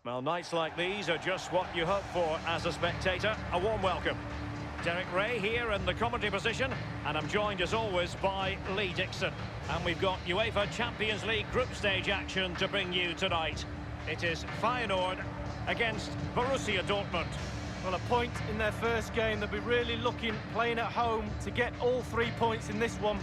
Well, nights like these are just what you hope for as a spectator. A warm welcome. Derek Ray here in the commentary position, and I'm joined as always by Lee Dixon. And we've got UEFA Champions League group stage action to bring you tonight. It is Feyenoord against Burussia Dordmund. Well, a point in their first game. They'll be really looking, playing at home, to get all 3 points in this one.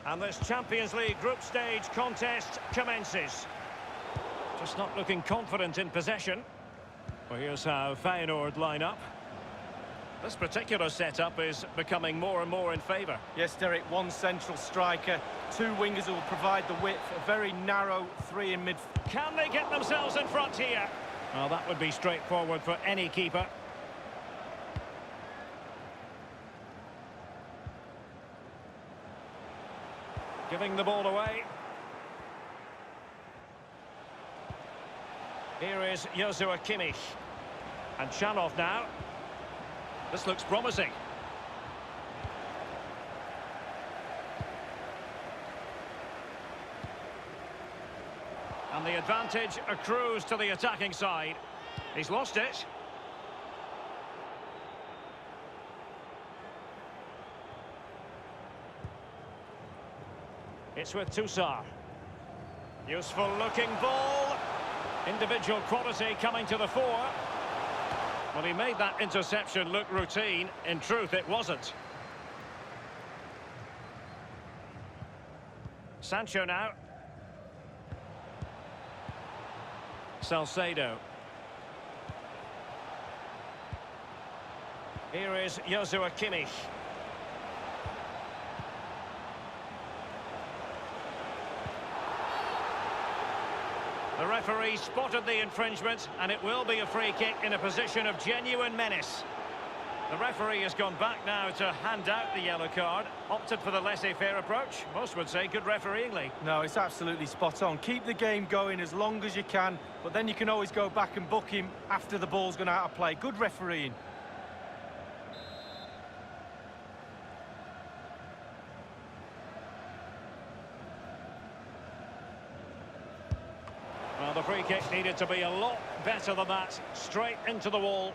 And this Champions League group stage contest commences. Just not looking confident in possession. Well, here's how Feyenoord line up. This particular setup is becoming more and more in favour. Yes, Derek, one central striker, two wingers who will provide the width, a very narrow three in mid. Can they get themselves in front here? Well, that would be straightforward for any keeper. Giving the ball away. Here is Joshua Kimmich. And Chanov now. This looks promising. And the advantage accrues to the attacking side. He's lost it. It's with Toussaint. Useful looking ball. Individual quality coming to the fore. Well, he made that interception look routine. In truth, it wasn't. Sancho now. Salcedo. Here is Joshua Kimmich. The referee spotted the infringement, and it will be a free kick in a position of genuine menace. The referee has gone back now to hand out the yellow card, opted for the laissez-faire approach. Most would say good refereeing, Lee. No, it's absolutely spot on. Keep the game going as long as you can, but then you can always go back and book him after the ball's gone out of play. Good refereeing. Well, the free kick needed to be a lot better than that. Straight into the wall.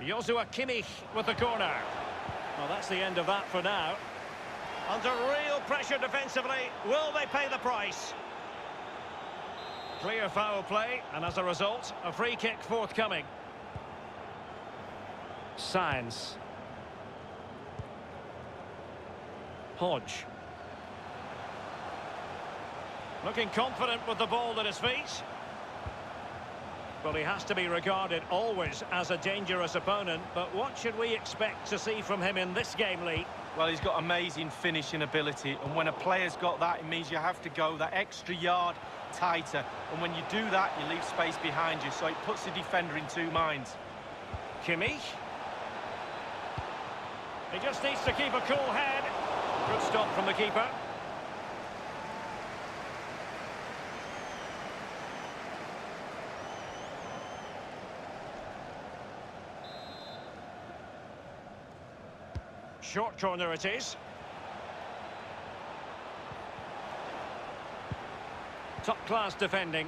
Joshua Kimmich with the corner. Well, that's the end of that for now. Under real pressure defensively, will they pay the price? Clear foul play, and as a result, a free kick forthcoming. Sainz. Hodge. Looking confident with the ball at his feet. Well, he has to be regarded always as a dangerous opponent, but what should we expect to see from him in this game, Lee? Well, he's got amazing finishing ability, and when a player's got that, it means you have to go that extra yard tighter, and when you do that, you leave space behind you, so it puts the defender in two minds. Kimmich. He just needs to keep a cool head. Good stop from the keeper. Short corner it is. Top-class defending.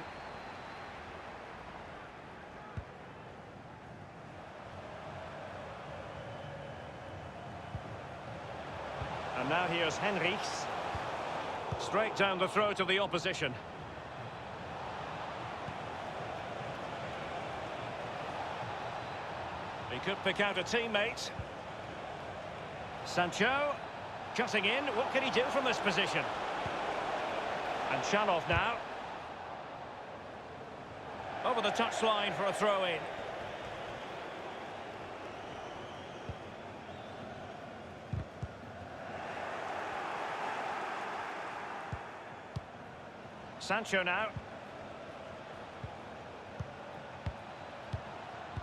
And now here's Henrichs. Straight down the throat of the opposition. He could pick out a teammate. Sancho, cutting in. What can he do from this position? And Chanov now. Over the touchline for a throw-in. Sancho now.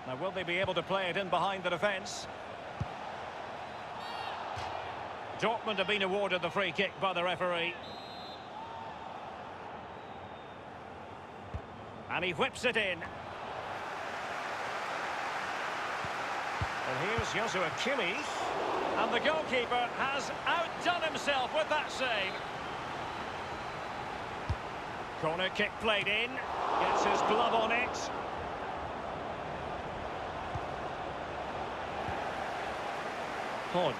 Now, will they be able to play it in behind the defence? Dordmund have been awarded the free kick by the referee. And he whips it in. And here's Joshua Kimmich. And the goalkeeper has outdone himself with that save. Corner kick played in. Gets his glove on it. Hodge.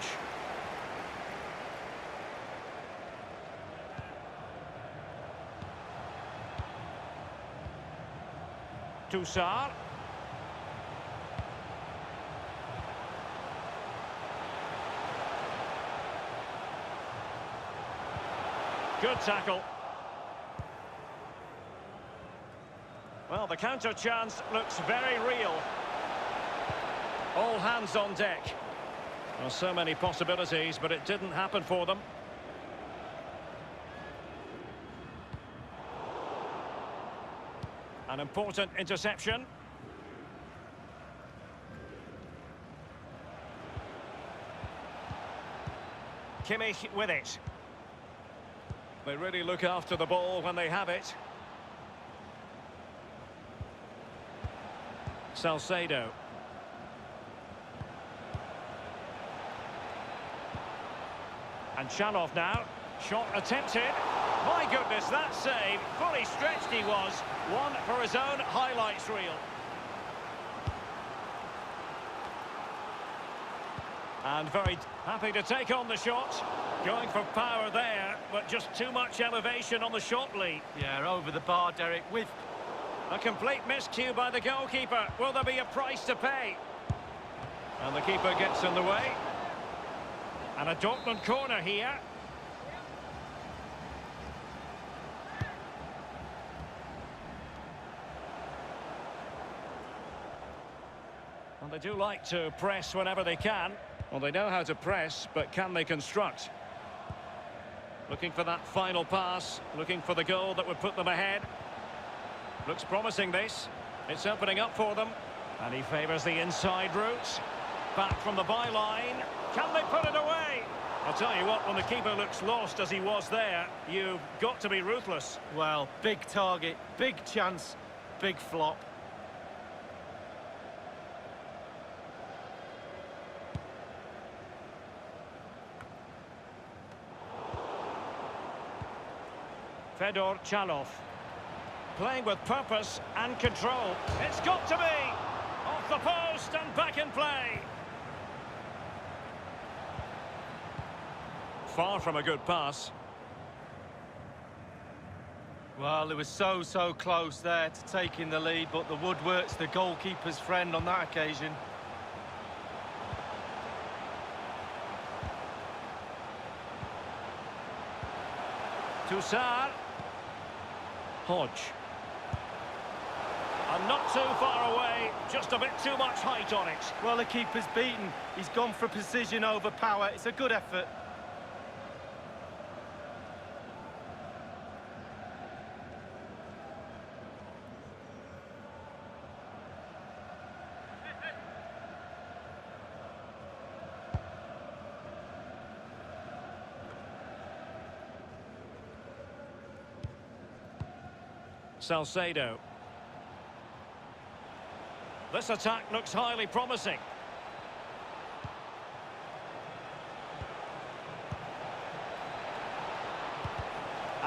Toussaint. Good tackle. Well, the counter chance looks very real. All hands on deck. Well, so many possibilities, but it didn't happen for them. An important interception. Kimmich with it. They really look after the ball when they have it. Salcedo. And Chanov now. Shot attempted. My goodness, that save. Fully stretched he was. One for his own highlights reel. And very happy to take on the shot. Going for power there, but just too much elevation on the shot lead. Yeah, over the bar, Derek, with... A complete miscue by the goalkeeper. Will there be a price to pay? And the keeper gets in the way. And a Dordtmund corner here. Well, they do like to press whenever they can. Well, they know how to press, but can they construct? Looking for that final pass, looking for the goal that would put them ahead. Looks promising, this. It's opening up for them. And he favours the inside route. Back from the byline. Can they put it away? I'll tell you what, when the keeper looks lost as he was there, you've got to be ruthless. Well, big target, big chance, big flop. Fedor Chalov. Playing with purpose and control. It's got to be! Off the post and back in play. Far from a good pass. Well, it was so close there to taking the lead, but the woodwork's the goalkeeper's friend on that occasion. Toussaint. Hodge. And not too far away, just a bit too much height on it. Well, the keeper's beaten. He's gone for precision over power. It's a good effort. Salcedo. This attack looks highly promising.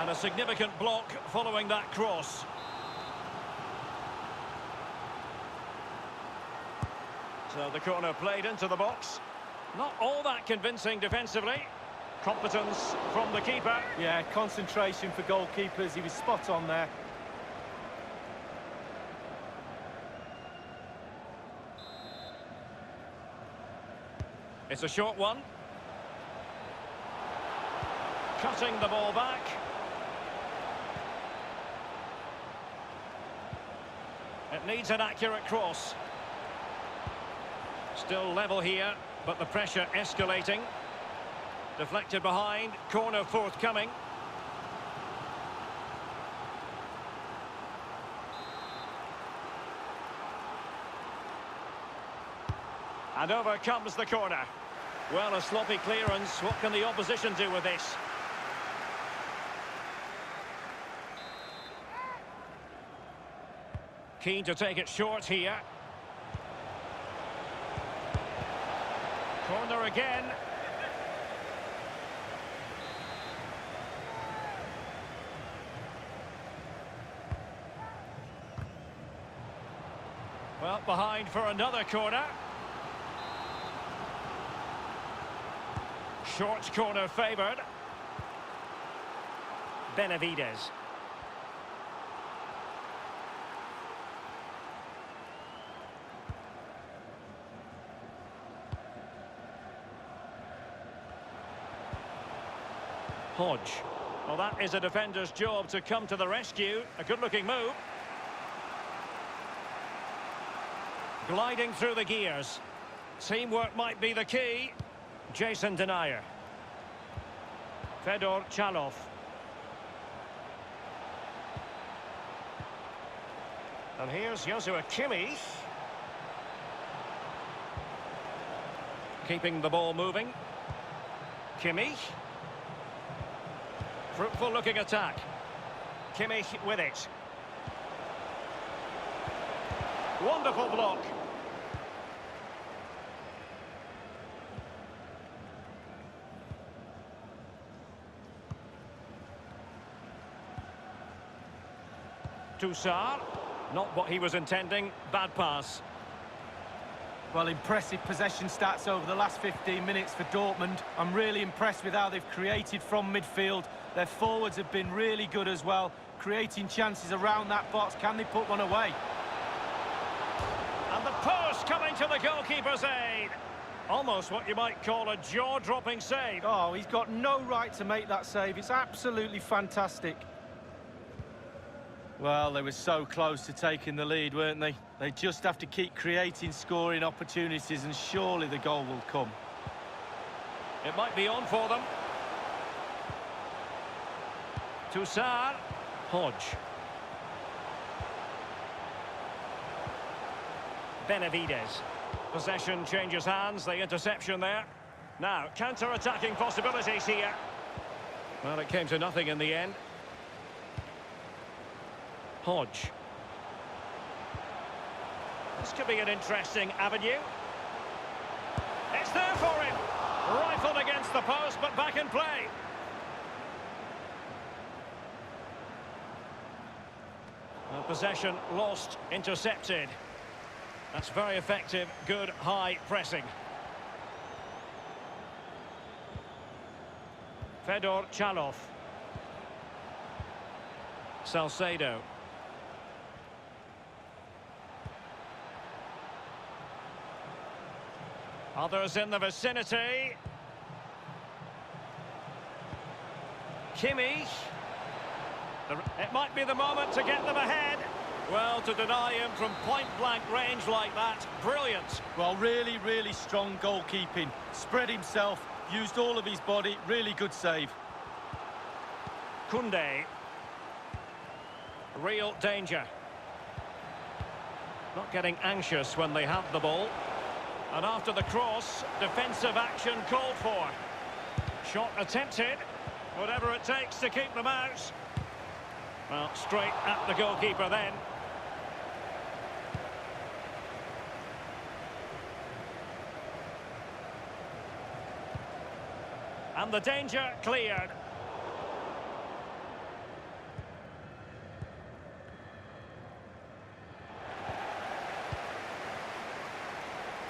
And a significant block following that cross. So the corner played into the box. Not all that convincing defensively. Competence from the keeper. Yeah, concentration for goalkeepers. He was spot on there. It's a short one. Cutting the ball back. It needs an accurate cross. Still level here, but the pressure escalating. Deflected behind, corner forthcoming. And over comes the corner. Well, a sloppy clearance. What can the opposition do with this? Keen to take it short here. Corner again. Well, behind for another corner. Short corner favoured. Benavides. Hodge. Well, that is a defender's job to come to the rescue. A good-looking move. Gliding through the gears. Teamwork might be the key. Jason Denayer. Fedor Chalov. And here's Joshua Kimmich. Keeping the ball moving. Kimmich. Fruitful looking attack. Kimmich with it. Wonderful block. Toussaint. Not what he was intending. Bad pass. Well, impressive possession stats over the last 15 minutes for Dortmund. I'm really impressed with how they've created from midfield. Their forwards have been really good as well, creating chances around that box. Can they put one away? And the post coming to the goalkeeper's aid. Almost what you might call a jaw-dropping save. Oh, he's got no right to make that save. It's absolutely fantastic. Well, they were so close to taking the lead, weren't they? They just have to keep creating scoring opportunities, and surely the goal will come. It might be on for them. Toussaint. Hodge. Benavides. Possession changes hands, the interception there. Now, counter-attacking possibilities here. Well, it came to nothing in the end. Hodge. This could be an interesting avenue. It's there for him. Rifled against the post, but back in play. Well, possession lost, intercepted. That's very effective, good high pressing. Fedor Chalov. Salcedo. Others in the vicinity. Kimmich. It might be the moment to get them ahead. Well, to deny him from point-blank range like that, brilliant. Well, really, really strong goalkeeping. Spread himself, used all of his body, really good save. Koundé. Real danger. Not getting anxious when they have the ball. And after the cross, defensive action called for. Shot attempted. Whatever it takes to keep them out. Well, straight at the goalkeeper then. And the danger cleared.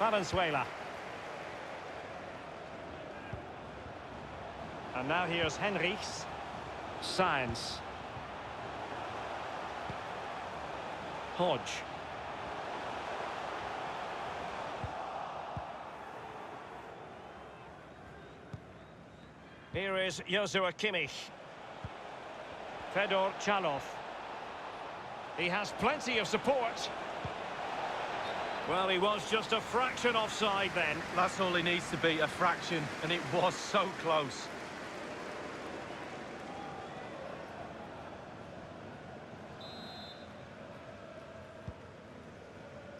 Valenzuela. And now here's Henrichs. Sainz. Hodge. Here is Joshua Kimmich. Fedor Chalov. He has plenty of support. Well, he was just a fraction offside then. That's all he needs to be, a fraction, and it was so close.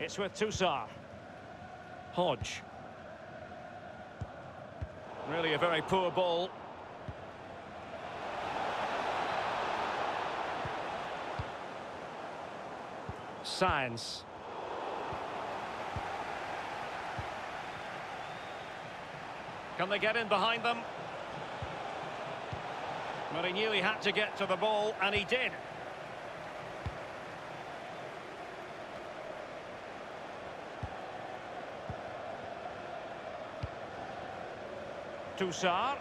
It's with Toussaint. Hodge. Really a very poor ball. Sainz. Can they get in behind them? But he knew he had to get to the ball, and he did. Toussaint.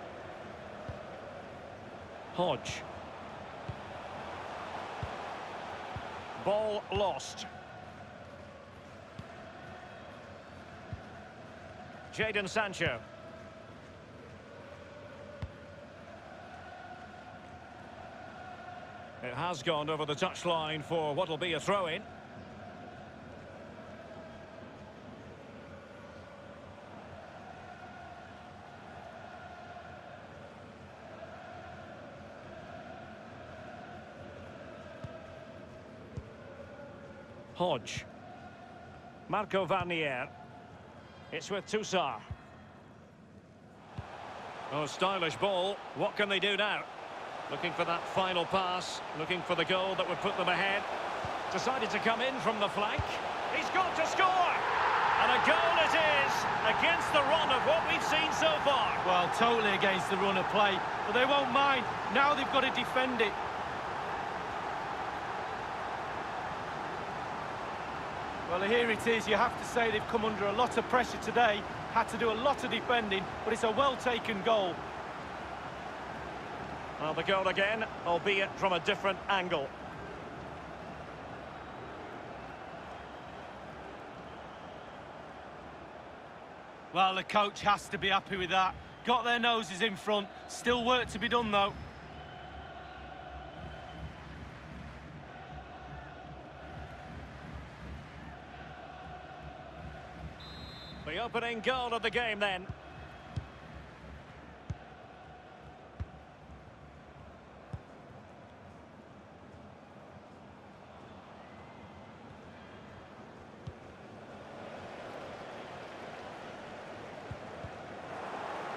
Hodge. Ball lost. Jadon Sancho. It has gone over the touchline for what will be a throw-in. Hodge. Marco Varnier. It's with Toussaint. Oh, stylish ball. What can they do now? Looking for that final pass. Looking for the goal that would put them ahead. Decided to come in from the flank. He's got to score! And a goal it is against the run of what we've seen so far. Well, totally against the run of play. But they won't mind. Now they've got to defend it. Well, here it is. You have to say they've come under a lot of pressure today. Had to do a lot of defending, but it's a well-taken goal. Well, the goal again, albeit from a different angle. Well, the coach has to be happy with that. Got their noses in front. Still work to be done, though. The opening goal of the game then.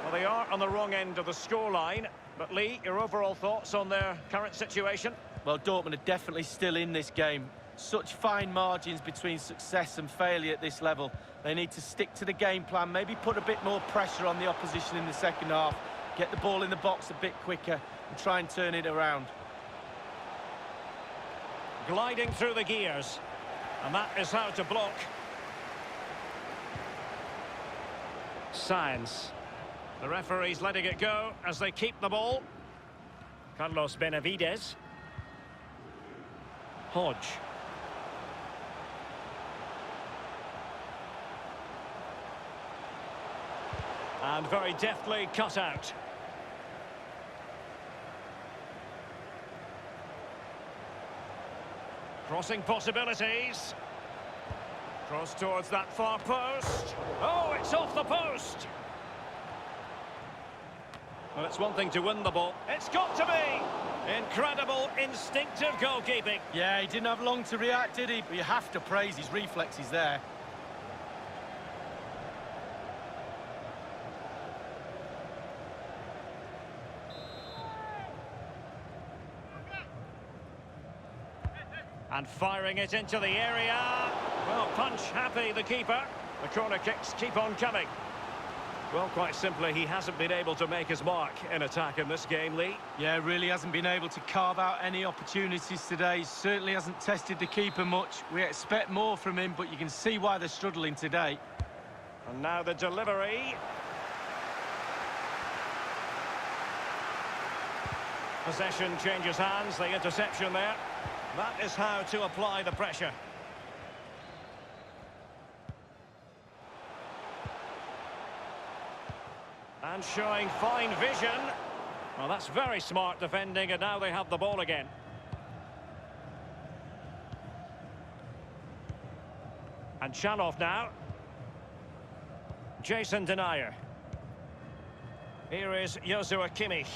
Well, they are on the wrong end of the scoreline. But Lee, your overall thoughts on their current situation? Well, Dortmund are definitely still in this game. Such fine margins between success and failure at this level. They need to stick to the game plan, maybe put a bit more pressure on the opposition in the second half, get the ball in the box a bit quicker and try and turn it around. Gliding through the gears. And that is how to block. Sainz. The referee's letting it go as they keep the ball. Carlos Benavides. Hodge. And very deftly cut out. Crossing possibilities. Cross towards that far post. Oh, it's off the post. Well, it's one thing to win the ball. It's got to be. Incredible instinctive goalkeeping. Yeah, he didn't have long to react, did he? But you have to praise his reflexes there. And firing it into the area. Well, punch happy, the keeper. The corner kicks keep on coming. Well, quite simply, he hasn't been able to make his mark in attack in this game, Lee. Yeah, really hasn't been able to carve out any opportunities today. Certainly hasn't tested the keeper much. We expect more from him, but you can see why they're struggling today. And now the delivery. Possession changes hands, the interception there. That is how to apply the pressure. And showing fine vision. Well, that's very smart defending, and now they have the ball again. And Chanov now. Jason Denayer. Here is Joshua Kimmich.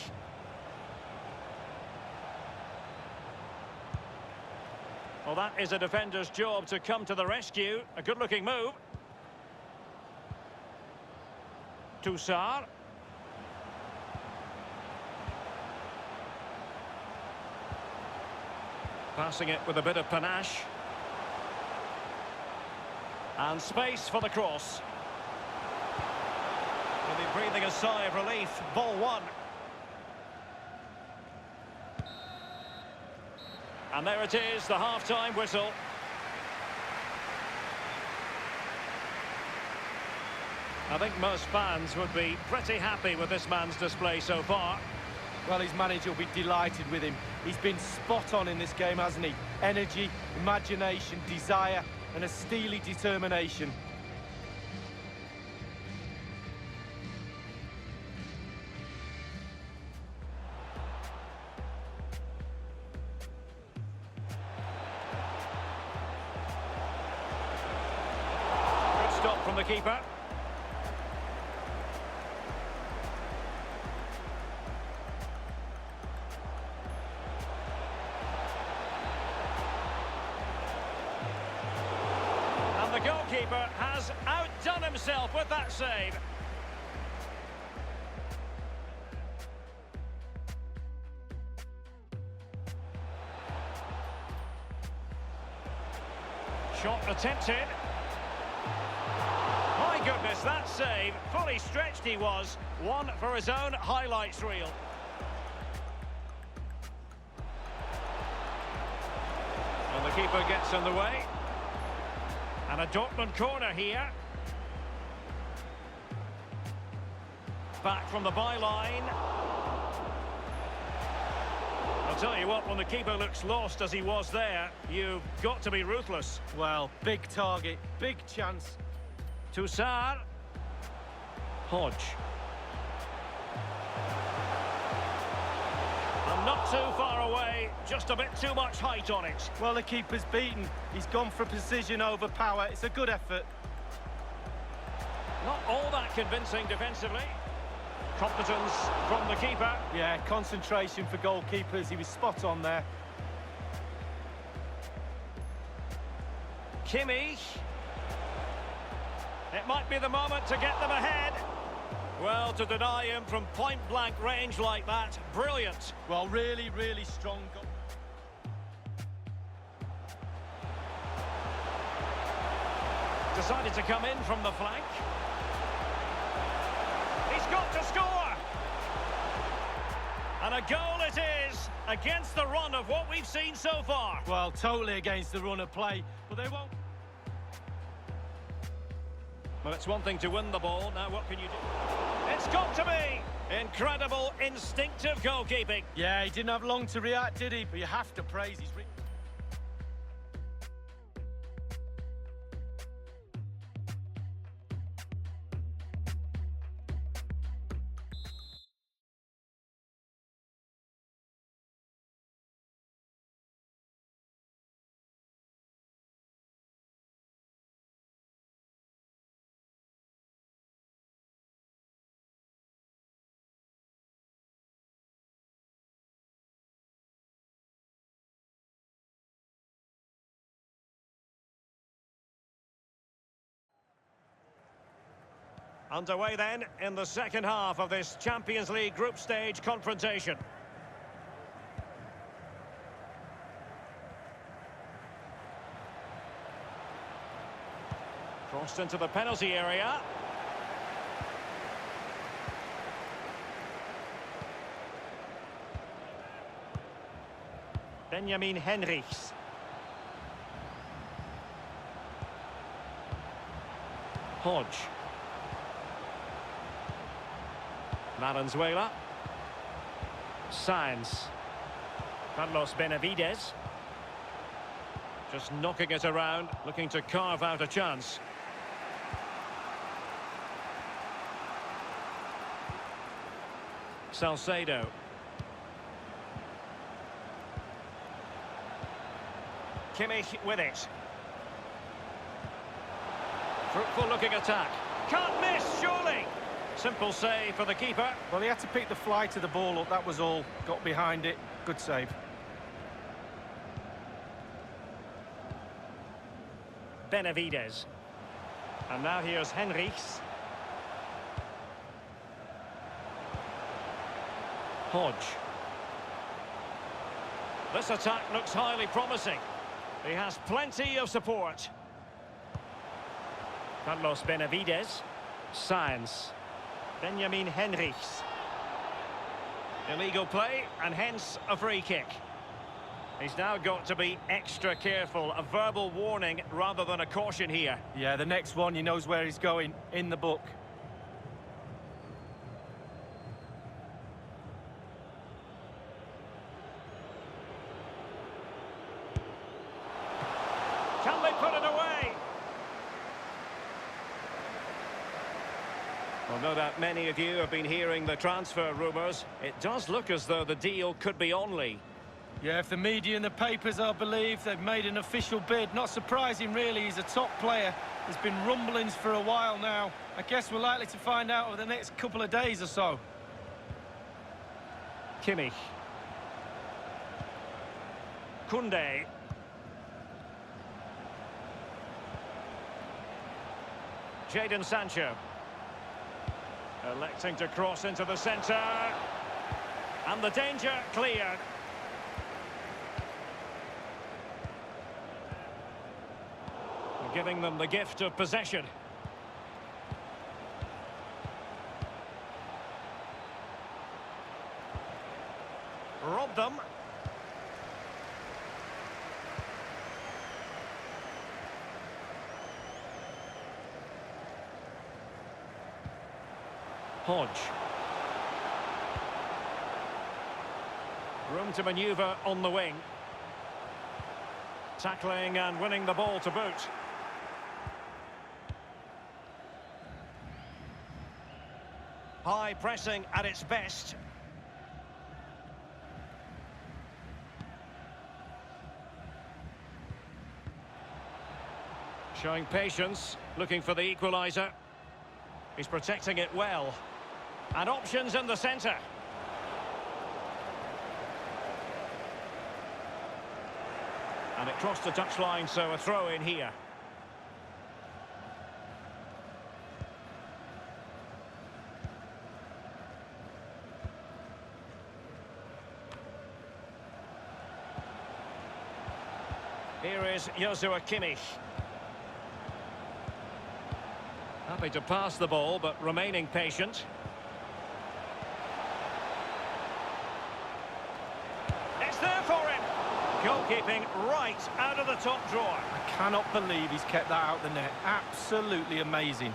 Well, that is a defender's job to come to the rescue. A good-looking move. Toussaint. Passing it with a bit of panache. And space for the cross. Will be breathing a sigh of relief. Ball one. And there it is, the half-time whistle. I think most fans would be pretty happy with this man's display so far. Well, his manager will be delighted with him. He's been spot on in this game, hasn't he? Energy, imagination, desire, and a steely determination. Good stop from the keeper. The goalkeeper has outdone himself with that save. Shot attempted. My goodness, that save. Fully stretched he was. One for his own highlights reel. And the keeper gets in the way. And a Dordmund corner here. Back from the byline. I'll tell you what, when the keeper looks lost as he was there, you've got to be ruthless. Well, big target, big chance. Toussaint. Hodge. And not too far away, just a bit too much height on it. Well, the keeper's beaten. He's gone for precision over power. It's a good effort. Not all that convincing defensively. Competence from the keeper. Yeah, concentration for goalkeepers. He was spot on there. Kimmich. It might be the moment to get them ahead. Well, to deny him from point-blank range like that, brilliant. Well, really, really strong goal. Decided to come in from the flank. He's got to score! And a goal it is, against the run of what we've seen so far. Well, totally against the run of play, but they won't. Well, it's one thing to win the ball, now what can you do? It's got to be! Incredible, instinctive goalkeeping. Yeah, he didn't have long to react, did he? But you have to praise his... Underway then in the second half of this Champions League group stage confrontation. Crossed into the penalty area. Benjamin Henrichs. Hodge. Valenzuela. Sainz. Carlos Benavides. Just knocking it around, looking to carve out a chance. Salcedo. Kimmich with it. Fruitful looking attack. Can't miss, surely. Simple save for the keeper. Well, he had to pick the fly to the ball up, that was all. Got behind it. Good save. Benavides. And now here's Henrichs. Hodge. This attack looks highly promising. He has plenty of support. Carlos Benavides. Sainz. Benjamin Henrichs. Illegal play and hence a free kick. He's now got to be extra careful. A verbal warning rather than a caution here. Yeah, the next one, he knows where he's going, in the book. Can they put it away? Well, no doubt many of you have been hearing the transfer rumours. It does look as though the deal could be on, Lee. Yeah, if the media and the papers are believed, they've made an official bid. Not surprising, really. He's a top player. There's been rumblings for a while now. I guess we're likely to find out over the next couple of days or so. Kimmich. Koundé. Jadon Sancho. Electing to cross into the centre. And the danger cleared. Giving them the gift of possession. Rob them. Hodge. Room to manoeuvre on the wing. Tackling and winning the ball to boot. High pressing at its best. Showing patience, looking for the equaliser. He's protecting it well. And options in the centre. And it crossed the touchline, so a throw in here. Here is Joshua Kimmich. Happy to pass the ball, but remaining patient. It's there for him. Goalkeeping right out of the top drawer. I cannot believe he's kept that out the net. Absolutely amazing.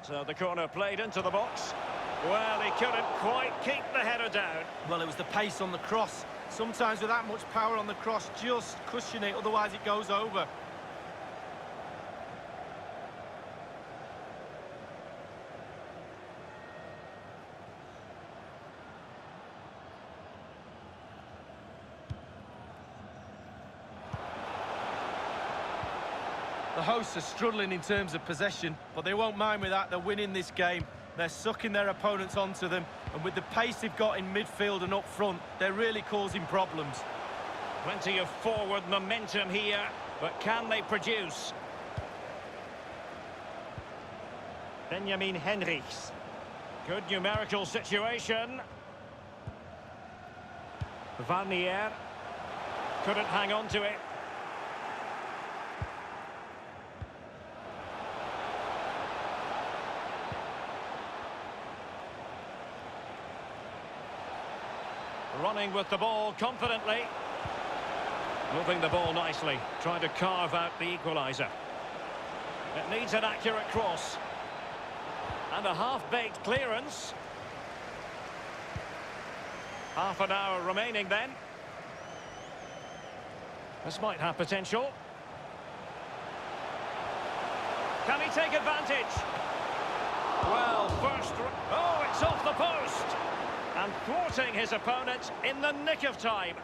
So the corner played into the box. Well, he couldn't quite keep the header down. Well, it was the pace on the cross. Sometimes with that much power on the cross, just cushion it, otherwise it goes over. The hosts are struggling in terms of possession, but they won't mind with that. They're winning this game. They're sucking their opponents onto them, and with the pace they've got in midfield and up front, they're really causing problems. Plenty of forward momentum here, but can they produce? Benjamin Henrichs. Good numerical situation. Varnier. Couldn't hang on to it. Running with the ball confidently. Moving the ball nicely, trying to carve out the equaliser. It needs an accurate cross. And a half-baked clearance. Half an hour remaining then. This might have potential. Can he take advantage? Well, oh, it's off the post! And thwarting his opponent in the nick of time.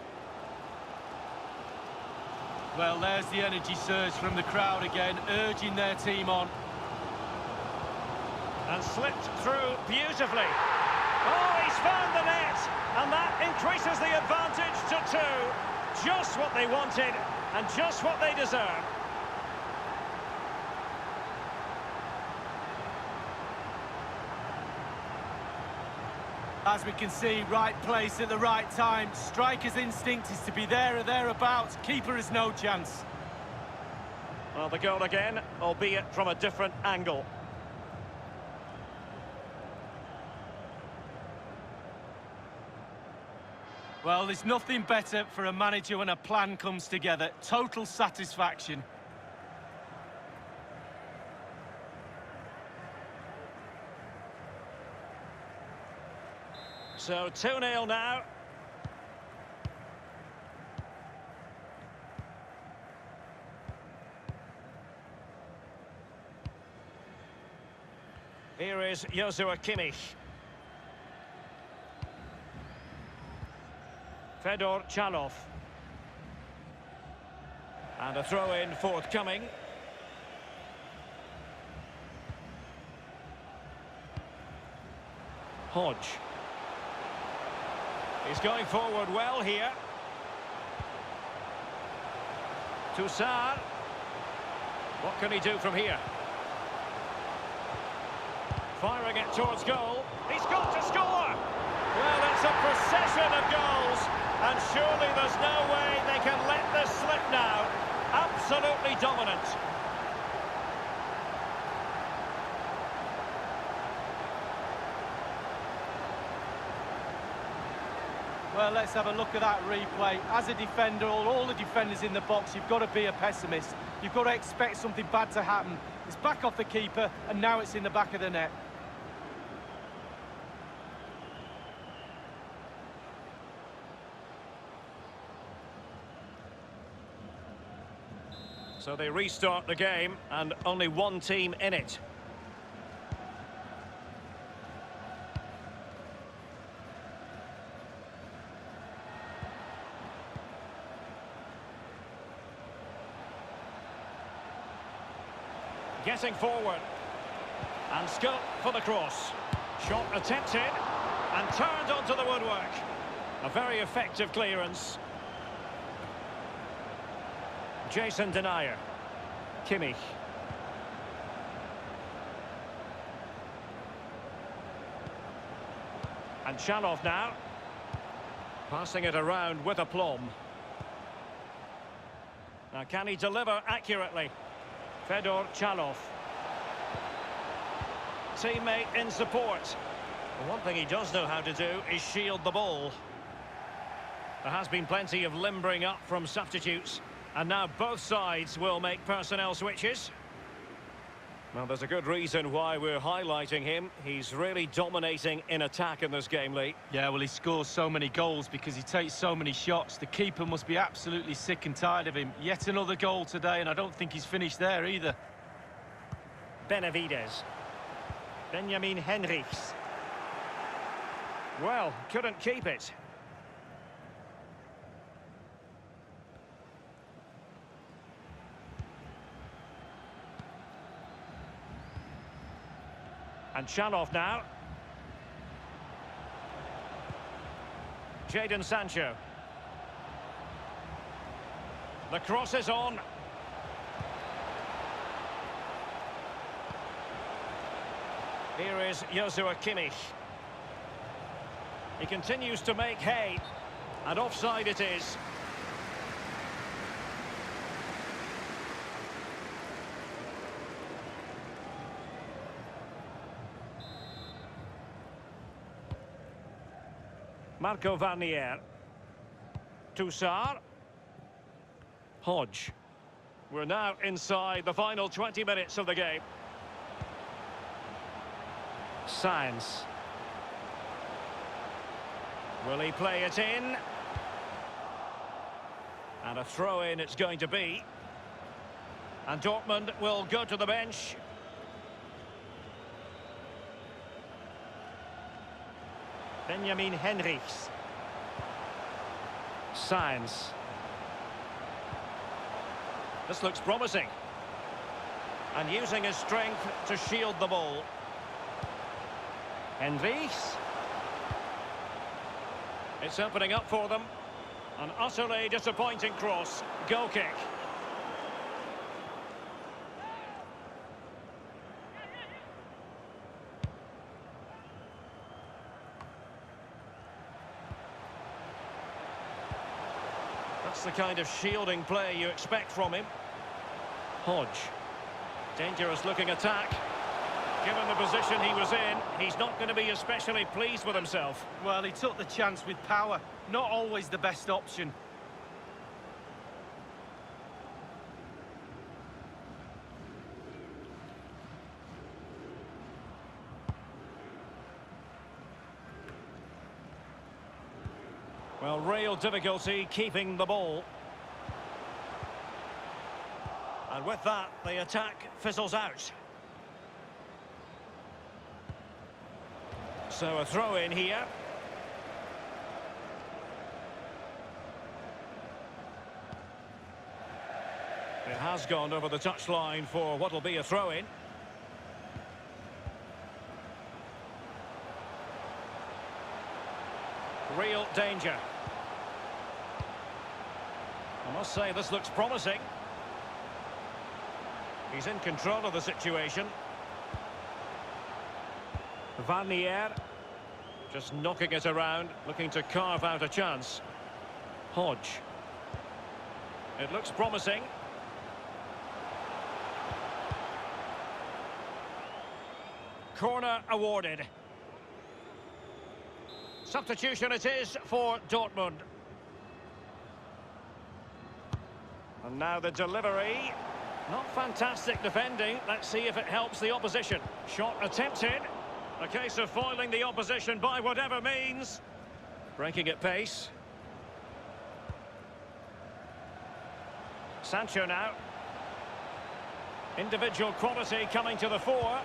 Well, there's the energy surge from the crowd again, urging their team on. And slipped through beautifully. Oh, he's found the net! And that increases the advantage to 2. Just what they wanted, and just what they deserve. As we can see, right place at the right time. Striker's instinct is to be there or thereabouts. Keeper has no chance. Well, the goal again, albeit from a different angle. Well, there's nothing better for a manager when a plan comes together. Total satisfaction. So 2-0 now. Here is Joshua Kimmich. Fedor Chalov. And a throw-in forthcoming. Hodge. He's going forward well here. Toussaint. What can he do from here? Firing it towards goal. He's got to score! Well, it's a procession of goals, and surely there's no way they can let this slip now. Absolutely dominant. Well, let's have a look at that replay. As a defender, all the defenders in the box, you've got to be a pessimist. You've got to expect something bad to happen. It's back off the keeper, and now it's in the back of the net. So they restart the game, and only one team in it. Getting forward. And scope for the cross. Shot attempted, and turned onto the woodwork. A very effective clearance. Jason Denayer. Kimmich. And Chalov now. Passing it around with aplomb. Now can he deliver accurately? Fedor Chalov. Teammate in support. The one thing he does know how to do is shield the ball. There has been plenty of limbering up from substitutes. And now both sides will make personnel switches. Well, there's a good reason why we're highlighting him. He's really dominating in attack in this game, Lee. Yeah, well, he scores so many goals because he takes so many shots. The keeper must be absolutely sick and tired of him. Yet another goal today, and I don't think he's finished there either. Benavides. Benjamin Henrichs. Well, couldn't keep it. And Chalov now. Jadon Sancho. The cross is on. Here is Joshua Kimmich. He continues to make hay. And offside it is. Marco Varnier. Toussaint. Hodge. We're now inside the final 20 minutes of the game. Sainz. Will he play it in? And a throw-in it's going to be. And Dortmund will go to the bench. Benjamin Henrichs. Sainz. This looks promising. And using his strength to shield the ball. Henrichs. It's opening up for them. An utterly disappointing cross. Goal kick. That's the kind of shielding play you expect from him. Hodge. Dangerous looking attack. Given the position he was in, he's not going to be especially pleased with himself. Well, he took the chance with power. Not always the best option. Well, real difficulty keeping the ball. And with that, the attack fizzles out. So a throw in here. It has gone over the touchline for what will be a throw in. Real danger. I must say this looks promising. He's in control of the situation. Varnier just knocking it around, looking to carve out a chance. Hodge. It looks promising. Corner awarded. Substitution it is for Dortmund. And now the delivery. Not fantastic defending. Let's see if it helps the opposition. Shot attempted. A case of foiling the opposition by whatever means. Breaking at pace. Sancho now. Individual quality coming to the fore.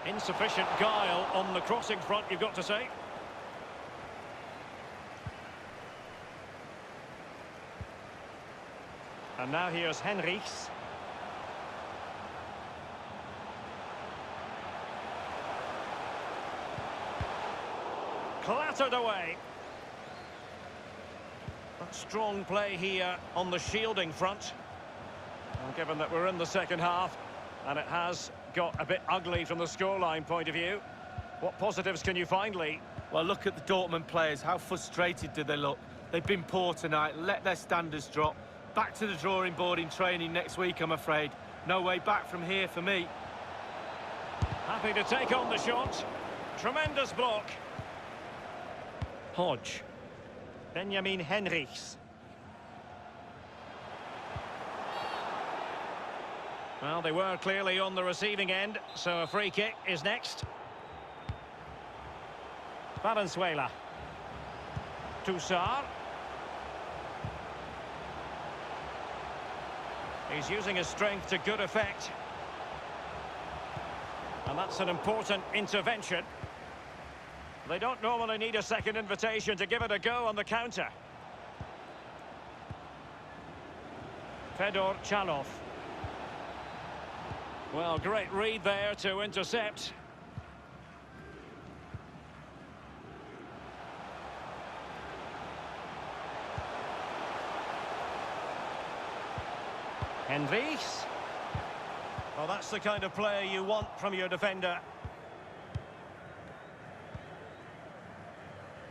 Insufficient guile on the crossing front, you've got to say. And now here's Henrichs. Clattered away. Strong play here on the shielding front. And given that we're in the second half, and it has got a bit ugly from the scoreline point of view, what positives can you find, Lee? Well, look at the Dortmund players. How frustrated do they look? They've been poor tonight. Let their standards drop. Back to the drawing board in training next week, I'm afraid. No way back from here for me. Happy to take on the shot. Tremendous block. Hodge. Benjamin Henrichs. Well, they were clearly on the receiving end, so a free kick is next. Valenzuela. Toussaint. He's using his strength to good effect. And that's an important intervention. They don't normally need a second invitation to give it a go on the counter. Fedor Chalov. Well, great read there to intercept. Henrichs. Well, that's the kind of play you want from your defender.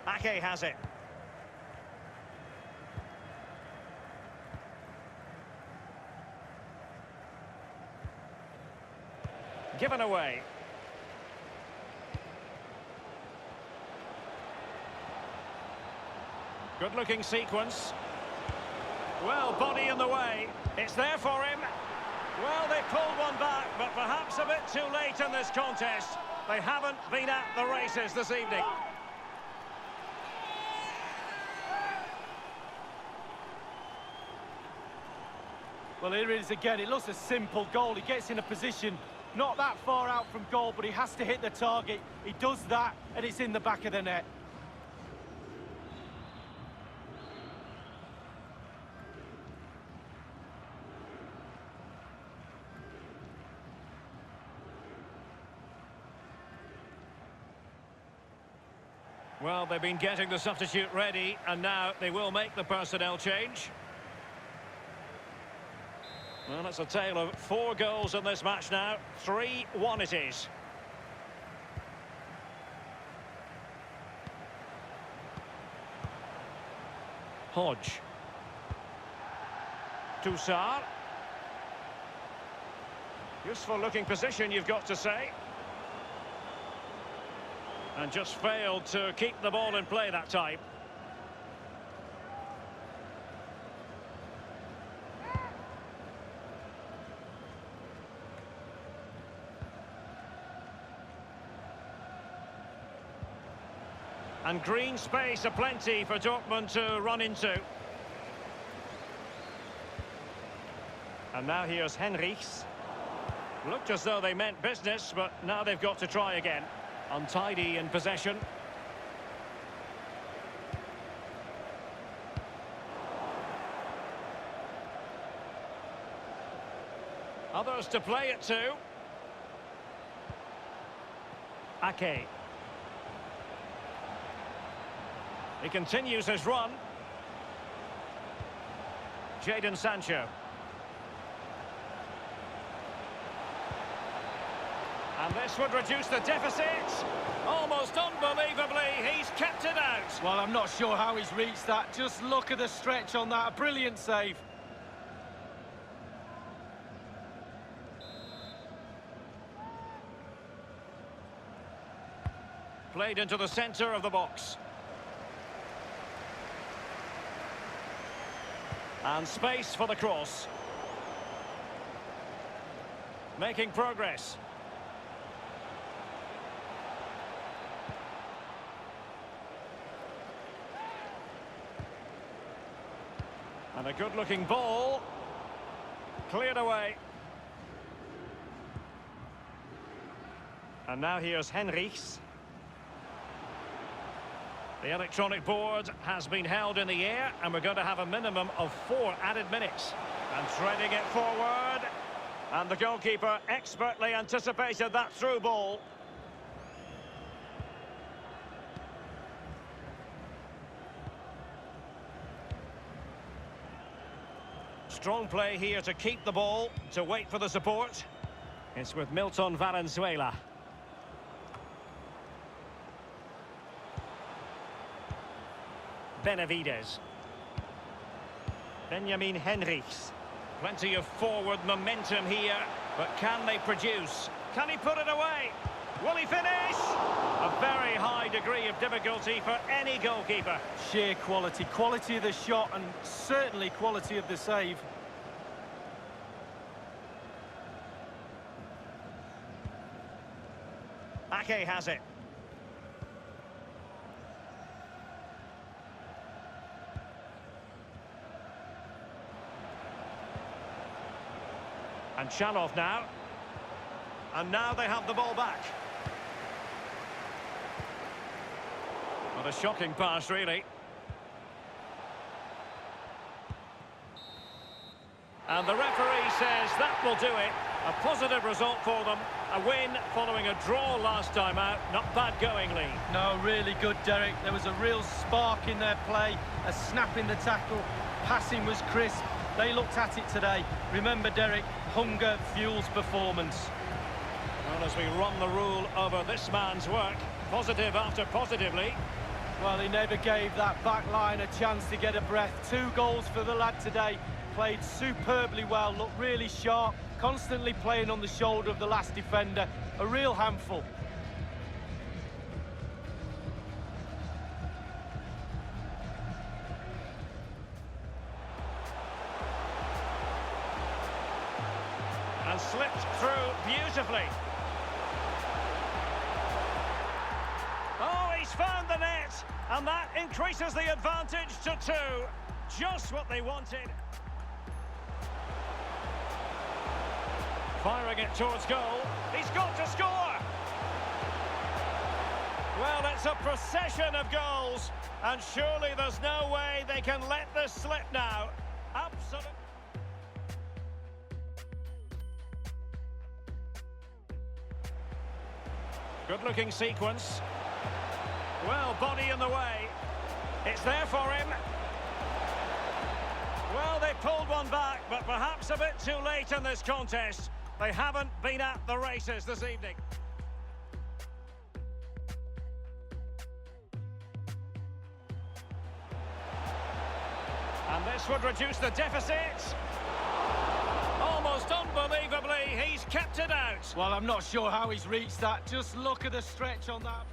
Ake has it. Given away. Good-looking sequence. Well, body in the way. It's there for him. Well, they pulled one back, but perhaps a bit too late in this contest. They haven't been at the races this evening. Well, here it is again. It looks a simple goal. He gets in a position not that far out from goal, but he has to hit the target. He does that, and it's in the back of the net. Well, they've been getting the substitute ready, and now they will make the personnel change. Well, it's a tale of 4 goals in this match now. 3-1 it is. Hodge. Toussaint. Useful looking position, you've got to say. And just failed to keep the ball in play that time. And green space aplenty for Dortmund to run into. And now here's Henrichs. Looked as though they meant business, but now they've got to try again. Untidy in possession. Others to play it to. Ake. He continues his run. Jadon Sancho. And this would reduce the deficit. Almost unbelievably, he's kept it out. Well, I'm not sure how he's reached that. Just look at the stretch on that. A brilliant save. Played into the centre of the box. And space for the cross. Making progress. And a good-looking ball. Cleared away. And now here's Henrichs. The electronic board has been held in the air, and we're going to have a minimum of 4 added minutes. And threading it forward. And the goalkeeper expertly anticipated that through ball. Strong play here to keep the ball, to wait for the support. It's with Milton Valenzuela. Benavides. Benjamin Henrichs. Plenty of forward momentum here, but can they produce? Can he put it away? Will he finish? A very high degree of difficulty for any goalkeeper. Sheer quality. Quality of the shot and certainly quality of the save. Ake has it. And Chalov now. And now they have the ball back. What a shocking pass, really. And the referee says that will do it. A positive result for them. A win following a draw last time out. Not bad going, Lee. No, really good, Derek. There was a real spark in their play, a snap in the tackle. Passing was crisp. They looked at it today. Remember, Derek, hunger fuels performance. Well, as we run the rule over this man's work, positive after positively. Well, he never gave that back line a chance to get a breath. 2 goals for the lad today. Played superbly well, looked really sharp, constantly playing on the shoulder of the last defender. A real handful. beautifully. Oh, he's found the net, and that increases the advantage to 2. Just what they wanted. Firing it towards goal. He's got to score! Well, it's a procession of goals, and surely there's no way they can let this slip now. Absolutely. Good-looking sequence. Well, body in the way. It's there for him. Well, they pulled one back, but perhaps a bit too late in this contest. They haven't been at the races this evening. And this would reduce the deficit. Almost unbelievably, he's kept it out. Well, I'm not sure how he's reached that. Just look at the stretch on that.